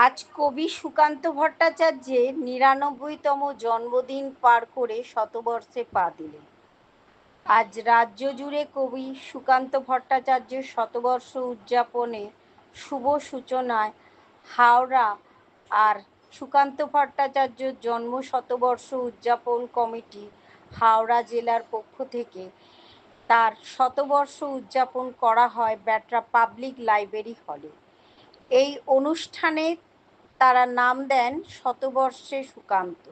আজ কবি সুকান্ত ভট্টাচার্যের ৯৯তম জন্মদিন পার করে শতবর্ষে পা দিলেন। আজ রাজ্য জুড়ে কবি সুকান্ত ভট্টাচার্যের শতবর্ষ উদযাপনে শুভ সূচনায় হাওড়া আর সুকান্ত ভট্টাচার্য জন্ম শতবর্ষ উদযাপন কমিটি হাওড়া জেলার পক্ষ থেকে তার শতবর্ষ উদযাপন করা হয় ব্যাটরা পাবলিক লাইব্রেরি হলে। এই অনুষ্ঠানে তারা নাম দেন শতবর্ষে সুকান্ত।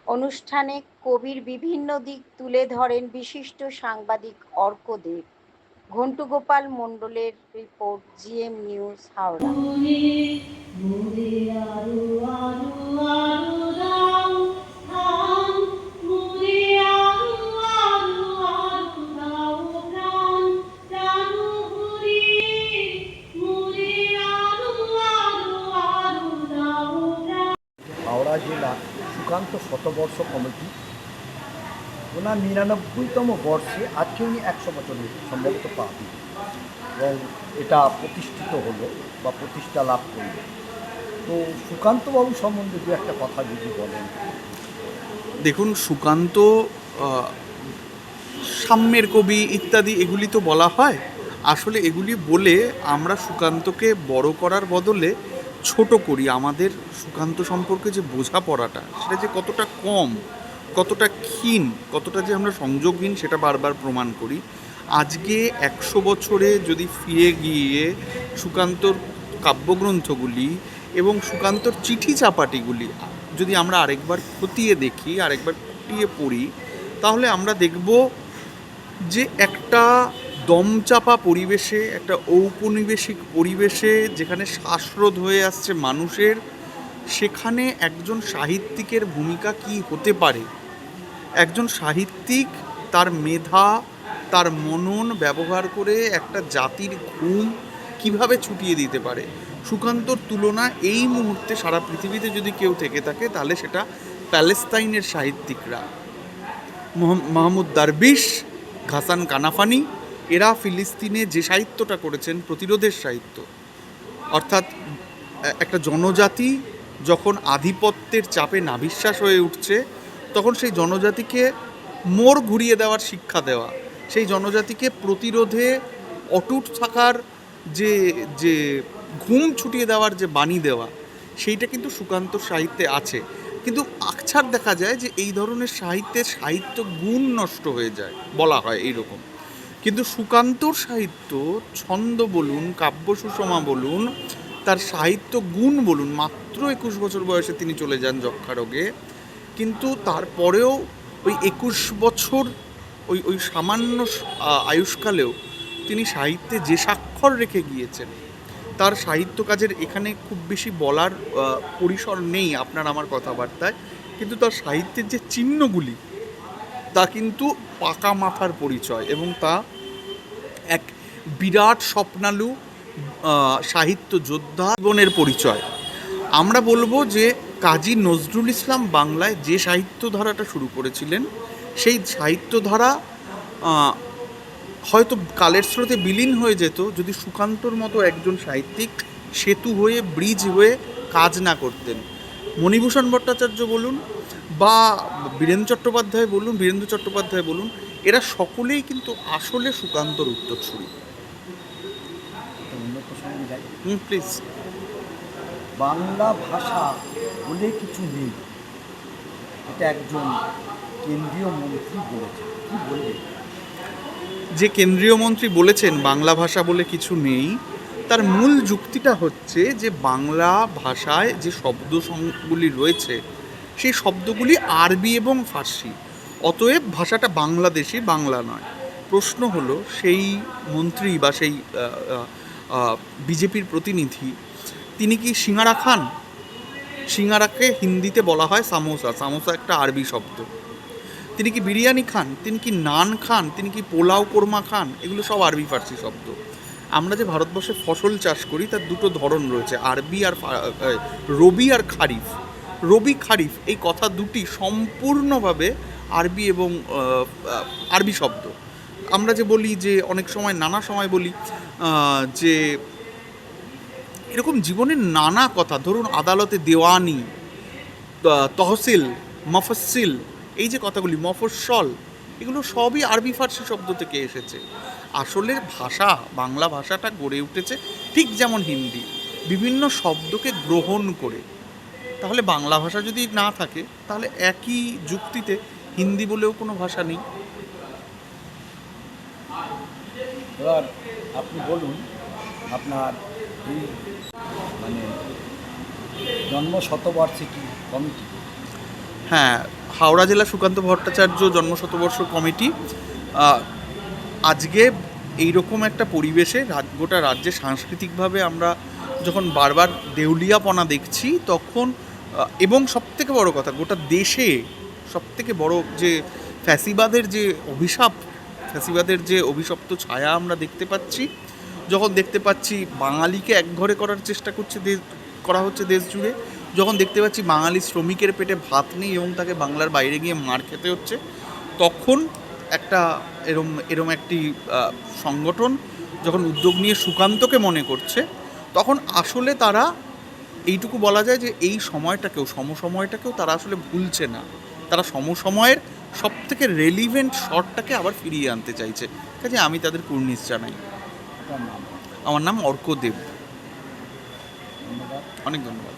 অনুষ্ঠানে কবির বিভিন্ন দিক তুলে ধরেন বিশিষ্ট সাংবাদিক অর্ক দেব। ঘন্টু গোপাল মণ্ডলের report, GM news, Howrah. Howrah জেলা সুকান্ত শতবর্ষ কমিটি ওনার ৯৯তম বর্ষে আজকে উনি ১০০ বছরের সম্ভবত পাবেন এবং এটা প্রতিষ্ঠিত হলো বা প্রতিষ্ঠা লাভ করল। তো সুকান্তবাবু সম্বন্ধে দু একটা কথা যদি বলেন। দেখুন, সুকান্ত সাম্যের কবি ইত্যাদি এগুলি তো বলা হয়। আসলে এগুলি বলে আমরা সুকান্তকে বড় করার বদলে ছোট করি। আমাদের সুকান্ত সম্পর্কে যে বোঝাপড়াটা সেটা যে কতটা কম, কতটা ক্ষীণ, কতটা যে আমরা সংযোগহীন সেটা বারবার প্রমাণ করি। আজকে ১০০ বছরে যদি ফিরে গিয়ে সুকান্তর কাব্যগ্রন্থগুলি এবং সুকান্তর চিঠি চাপাটিগুলি যদি আমরা আরেকবার খতিয়ে দেখি, আরেকবার খুঁটিয়ে পড়ি, তাহলে আমরা দেখব যে একটা দমচাপা পরিবেশে, একটা ঔপনিবেশিক পরিবেশে যেখানে শ্বাসরোধ হয়ে আসছে মানুষের, সেখানে একজন সাহিত্যিকের ভূমিকা কী হতে পারে। একজন সাহিত্যিক তার মেধা, তার মনন ব্যবহার করে একটা জাতির ঘুম কিভাবে ছুটিয়ে দিতে পারে। সুকান্তর তুলনা এই মুহূর্তে সারা পৃথিবীতে যদি কেউ থেকে থাকে তাহলে সেটা প্যালেস্তাইনের সাহিত্যিকরা। মাহমুদ দারবিশ, ঘাসান কানাফানি, এরা ফিলিস্তিনে যে সাহিত্যটা করেছেন, প্রতিরোধের সাহিত্য, অর্থাৎ একটা জনজাতি যখন আধিপত্যের চাপে নাভিশ্বাস হয়ে উঠছে, তখন সেই জনজাতিকে মোড় ঘুরিয়ে দেওয়ার শিক্ষা দেওয়া, সেই জনজাতিকে প্রতিরোধে অটুট থাকার যে যে ঘুম ছুটিয়ে দেওয়ার যে বাণী দেওয়া, সেইটা কিন্তু সুকান্তর সাহিত্যে আছে। কিন্তু আকছার দেখা যায় যে এই ধরনের সাহিত্যের সাহিত্য গুণ নষ্ট হয়ে যায়, বলা হয় এইরকম। কিন্তু সুকান্তর সাহিত্য, ছন্দ বলুন, কাব্য সুষমা বলুন, তার সাহিত্য গুণ বলুন, মাত্র ২১ বছর বয়সে তিনি চলে যান যক্ষারোগে, কিন্তু তারপরেও ওই ২১ বছর ওই ওই সামান্য আয়ুষ্কালেও তিনি সাহিত্যে যে স্বাক্ষর রেখে গিয়েছেন, তার সাহিত্য কাজের এখানে খুব বেশি বলার পরিসর নেই আপনার আমার কথাবার্তায়, কিন্তু তার সাহিত্যের যে চিহ্নগুলি তা কিন্তু পাকা মাথার পরিচয়, এবং তা এক বিরাট স্বপ্নালু সাহিত্য যোদ্ধা জীবনের পরিচয়। আমরা বলবো যে কাজী নজরুল ইসলাম বাংলায় যে সাহিত্য ধারাটা শুরু করেছিলেন, সেই সাহিত্য ধারা হয়তো কালের স্রোতে বিলীন হয়ে যেত যদি সুকান্তর মতো একজন সাহিত্যিক সেতু হয়ে, ব্রিজ হয়ে কাজ না করতেন। মণিভূষণ ভট্টাচার্য বলুন বা বীরেন্দ্র চট্টোপাধ্যায় বলুন, এরা সকলেই কিন্তু আসলে সুকান্তর উত্তরসূরি। অন্য প্রসঙ্গে যাই। প্লিজ। বাংলা ভাষা বলে কিছু নেই, এটা একজন কেন্দ্রীয় মন্ত্রী বলেছেন, কি বলবেন? যে কেন্দ্রীয় মন্ত্রী বলেছেন বাংলা ভাষা বলে কিছু নেই, তার মূল যুক্তিটা হচ্ছে যে বাংলা ভাষায় যে শব্দগুলি রয়েছে, সেই শব্দগুলি আরবি এবং ফার্সি, অতএব ভাষাটা বাংলাদেশি, বাংলা নয়। প্রশ্ন হলো, সেই মন্ত্রী বা সেই বিজেপির প্রতিনিধি, তিনি কি সিঙ্গারা খান? সিঙ্গারাকে হিন্দিতে বলা হয় সামোসা, সামোসা একটা আরবি শব্দ। তিনি কি বিরিয়ানি খান? তিনি কি নান খান? তিনি কি পোলাও কোরমা খান? এগুলো সব আরবি ফার্সি শব্দ। আমরা যে ভারতবর্ষে ফসল চাষ করি তার দুটো ধরন রয়েছে, আরবি আর রবি আর খারিফ। রবি খারিফ এই কথা দুটি সম্পূর্ণভাবে আরবি এবং আরবি শব্দ। আমরা যে বলি যে অনেক সময়, নানা সময় বলি যে এরকম জীবনের নানা কথা, ধরুন আদালতে দেওয়ানি, তহসিল, মফস্সিল, এই যে কথাগুলি, মফস্বল, এগুলো সবই আরবি ফার্সি শব্দ থেকে এসেছে। আসলে ভাষা, বাংলা ভাষাটা গড়ে উঠেছে ঠিক যেমন হিন্দি, বিভিন্ন শব্দকে গ্রহণ করে। তাহলে বাংলা ভাষা যদি না থাকে, তাহলে একই যুক্তিতে হিন্দি বলেও কোনো ভাষা নেই। এবার আপনি বলুন আপনার এই মানে জন্ম শতবার্ষিকী কমিটি। হ্যাঁ, হাওড়া জেলা সুকান্ত ভট্টাচার্য জন্মশতবর্ষ কমিটি আজকে এইরকম একটা পরিবেশে গোটা রাজ্যে সাংস্কৃতিকভাবে আমরা যখন বারবার দেউলিয়াপনা দেখছি, তখন এবং সবথেকে বড় কথা, গোটা দেশে সবথেকে বড় যে ফ্যাসিবাদের যে অভিশাপ, ফ্যাসিবাদের যে অভিশপ্ত ছায়া আমরা দেখতে পাচ্ছি, যখন দেখতে পাচ্ছি বাঙালিকে একঘরে করার চেষ্টা করা হচ্ছে দেশ জুড়ে, যখন দেখতে পাচ্ছি বাঙালি শ্রমিকের পেটে ভাত নেই এবং তাকে বাংলার বাইরে গিয়ে মার খেতে হচ্ছে, তখন একটা এরম একটি সংগঠন যখন উদ্যোগ নিয়ে সুকান্তকে মনে করছে, তখন আসলে তারা এইটুকু বলা যায় যে এই সময়টাকেও, সমসময়টাকেও তারা আসলে ভুলছে না। তারা সমসময়ের সবথেকে রেলিভেন্ট শটটাকে আবার ফিরিয়ে আনতে চাইছে। কাজে আমি তাদের কুর্নিশ জানাই। আপনার নাম? আমার নাম অর্ক দেব। ধন্যবাদ। অনেক ধন্যবাদ।